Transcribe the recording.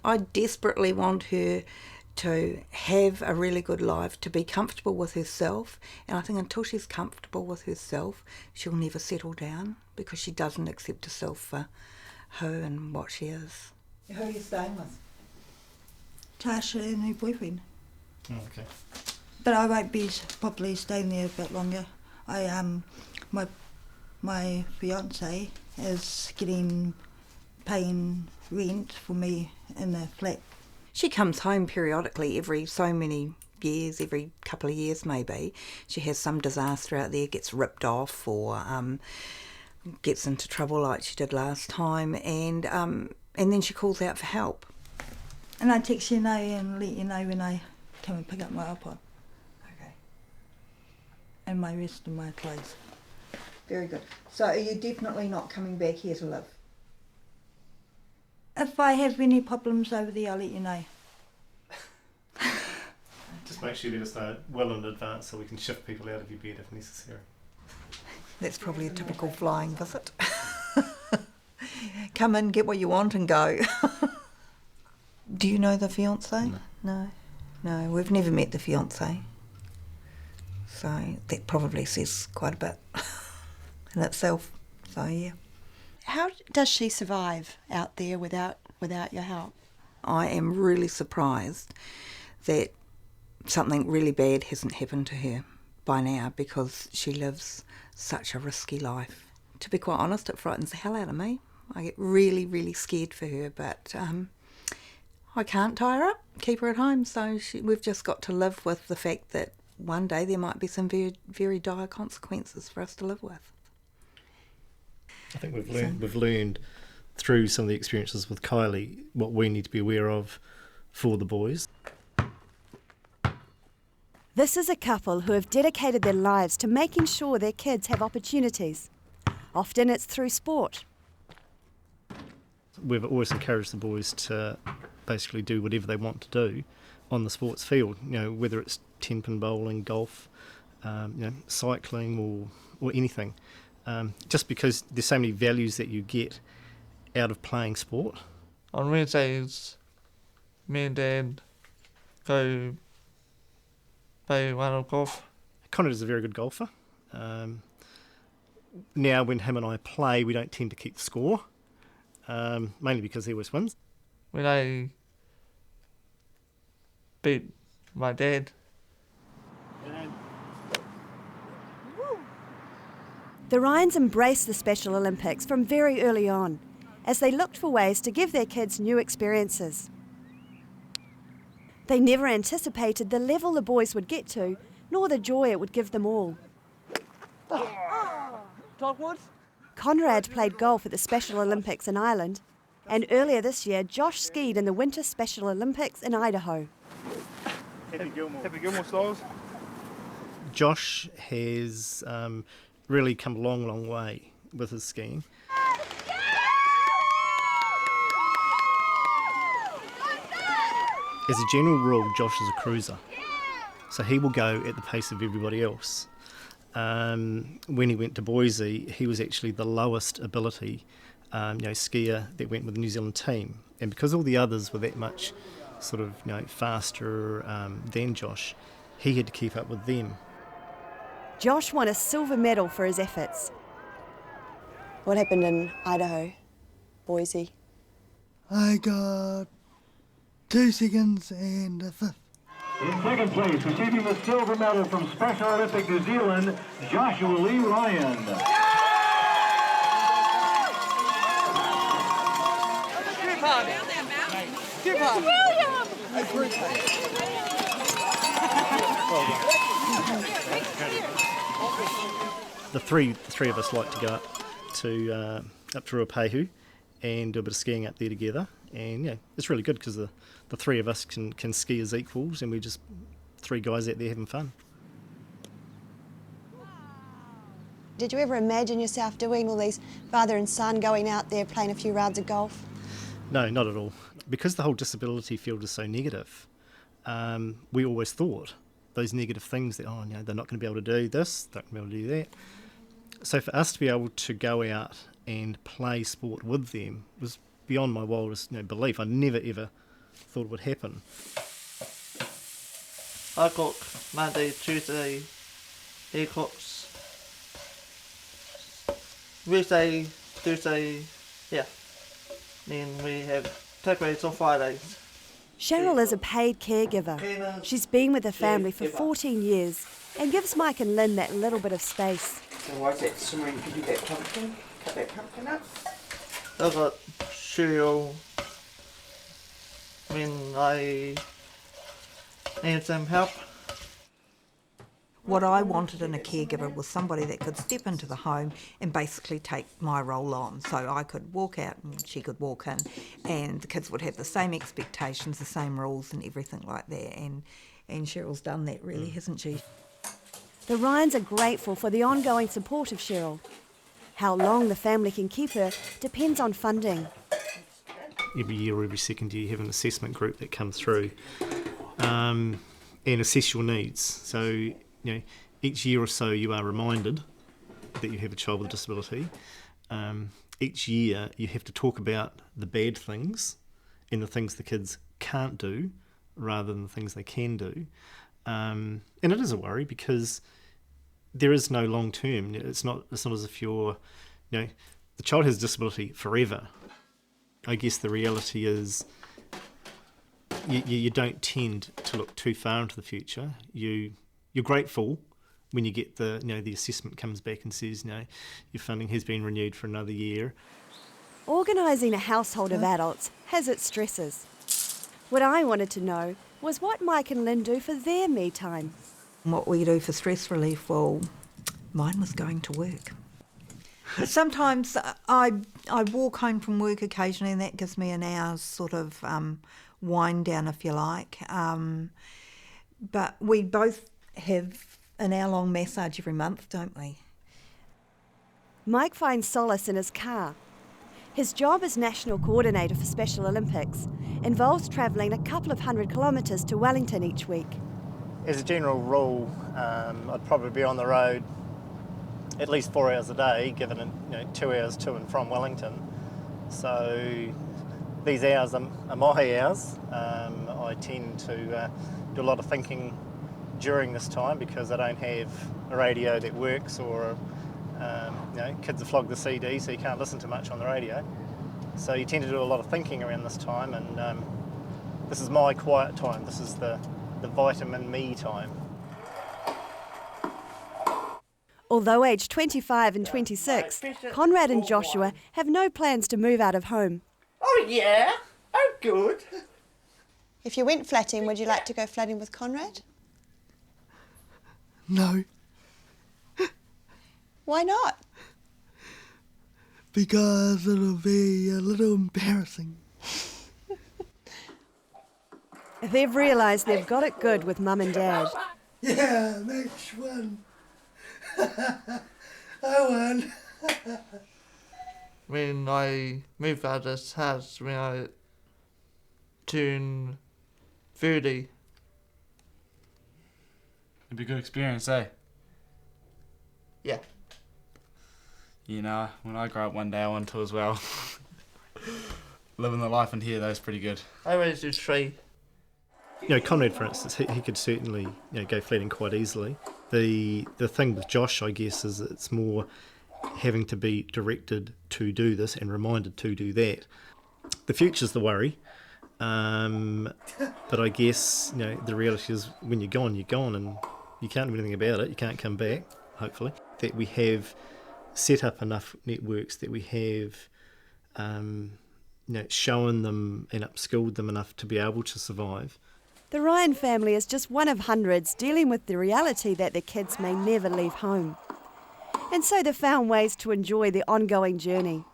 I desperately want her to have a really good life, to be comfortable with herself, and I think until she's comfortable with herself, she'll never settle down because she doesn't accept herself for her and what she is. Who are you staying with? Tasha and her boyfriend. Oh, okay. But I won't be probably staying there a bit longer. My fiance is paying rent for me in the flat. She comes home periodically every so many years, every couple of years maybe. She has some disaster out there, gets ripped off or gets into trouble like she did last time, and then she calls out for help. And I text you now and let you know when I come and pick up my iPod. Okay. And my rest of my clothes. Very good. So are you definitely not coming back here to live? If I have any problems over there, I'll let you know. Just make sure you let us know well in advance so we can shift people out of your bed if necessary. That's probably a typical flying visit. Come in, get what you want and go. Do you know the fiancé? No, we've never met the fiancé. So that probably says quite a bit in itself. So yeah. How does she survive out there without your help? I am really surprised that something really bad hasn't happened to her by now, because she lives such a risky life. To be quite honest, it frightens the hell out of me. I get really, really scared for her, but I can't tie her up, keep her at home, so we've just got to live with the fact that one day there might be some very, very dire consequences for us to live with. I think we've learned through some of the experiences with Kylie what we need to be aware of for the boys. This is a couple who have dedicated their lives to making sure their kids have opportunities. Often it's through sport. We've always encouraged the boys to basically do whatever they want to do on the sports field, whether it's 10-pin bowling, golf, cycling or anything. Just because there's so many values that you get out of playing sport. On Wednesdays, me and Dad go play one of golf. Conrad is a very good golfer. Now when him and I play, we don't tend to keep the score, mainly because he always wins. When I beat my dad. The Ryans embraced the Special Olympics from very early on, as they looked for ways to give their kids new experiences. They never anticipated the level the boys would get to, nor the joy it would give them all. Conrad played golf at the Special Olympics in Ireland, and earlier this year Josh skied in the Winter Special Olympics in Idaho. Happy Gilmore styles. Josh has really come a long, long way with his skiing. As a general rule, Josh is a cruiser, so he will go at the pace of everybody else. When he went to Boise, he was actually the lowest ability skier that went with the New Zealand team, and because all the others were that much sort of faster than Josh, he had to keep up with them. Josh won a silver medal for his efforts. What happened in Idaho, Boise? I got 2 seconds and a fifth. In second place, receiving the silver medal from Special Olympic New Zealand, Joshua Lyn Ryan. Give up. The three of us like to go up to Ruapehu and do a bit of skiing up there together, and it's really good because the three of us can ski as equals, and we're just 3 guys out there having fun. Did you ever imagine yourself doing all these father and son going out there playing a few rounds of golf? No, not at all. Because the whole disability field is so negative, we always thought those negative things that, they're not going to be able to do this, they're not going to be able to do that. So for us to be able to go out and play sport with them was beyond my wildest belief. I never ever thought would happen. I cook Monday, Tuesday, he cooks Wednesday, Tuesday, yeah. Then we have takeaways on Fridays. Cheryl is a paid caregiver. She's been with the family for 14 years and gives Mike and Lyn that little bit of space. So why is that simmering? Can you do that pumpkin? Cut that pumpkin up. I've got cereal when I need some help. What I wanted in a caregiver was somebody that could step into the home and basically take my role on. So I could walk out and she could walk in, and the kids would have the same expectations, the same rules and everything like that. And Cheryl's done that really, hasn't she? The Ryans are grateful for the ongoing support of Cheryl. How long the family can keep her depends on funding. Every year or every second year you have an assessment group that comes through and assess your needs. So, each year or so you are reminded that you have a child with a disability. Each year you have to talk about the bad things and the things the kids can't do rather than the things they can do. And it is a worry because there is no long term. It's not as if you're, the child has a disability forever. I guess the reality is you don't tend to look too far into the future. You're grateful when you get the assessment comes back and says, your funding has been renewed for another year. Organising a household of adults has its stresses. What I wanted to know was what Mike and Lyn do for their me time. What we do for stress relief, well, mine was going to work. Sometimes I walk home from work occasionally and that gives me an hour's sort of wind down, if you like. But we both have an hour-long massage every month, don't we? Mike finds solace in his car. His job as National Coordinator for Special Olympics involves travelling a couple of 100 kilometres to Wellington each week. As a general rule, I'd probably be on the road at least 4 hours a day, given 2 hours to and from Wellington. So these hours are my hours. I tend to do a lot of thinking during this time because I don't have a radio that works, or kids have flogged the CD, so you can't listen to much on the radio. So you tend to do a lot of thinking around this time, and this is my quiet time. This is the vitamin me time. Although aged 25 and 26, Conrad and Joshua have no plans to move out of home. Oh yeah? Oh good. If you went flatting, would you like to go flatting with Conrad? No, Why not? because it'll be a little embarrassing. They've realised they've got it good with Mum and Dad. Yeah, match one. I won. When I move out of this house, when I turn 30. It'd be a good experience, eh? Yeah. When I grow up one day I want to as well. Living the life in here, though, is pretty good. I raised a tree. Conrad, for instance, he could certainly go flatting quite easily. The thing with Josh, I guess, is it's more having to be directed to do this and reminded to do that. The future's the worry, but I guess the reality is when you're gone, and you can't do anything about it. You can't come back. Hopefully, that we have set up enough networks, that we have shown them and upskilled them enough to be able to survive. The Ryan family is just one of hundreds dealing with the reality that their kids may never leave home. And so they've found ways to enjoy the ongoing journey.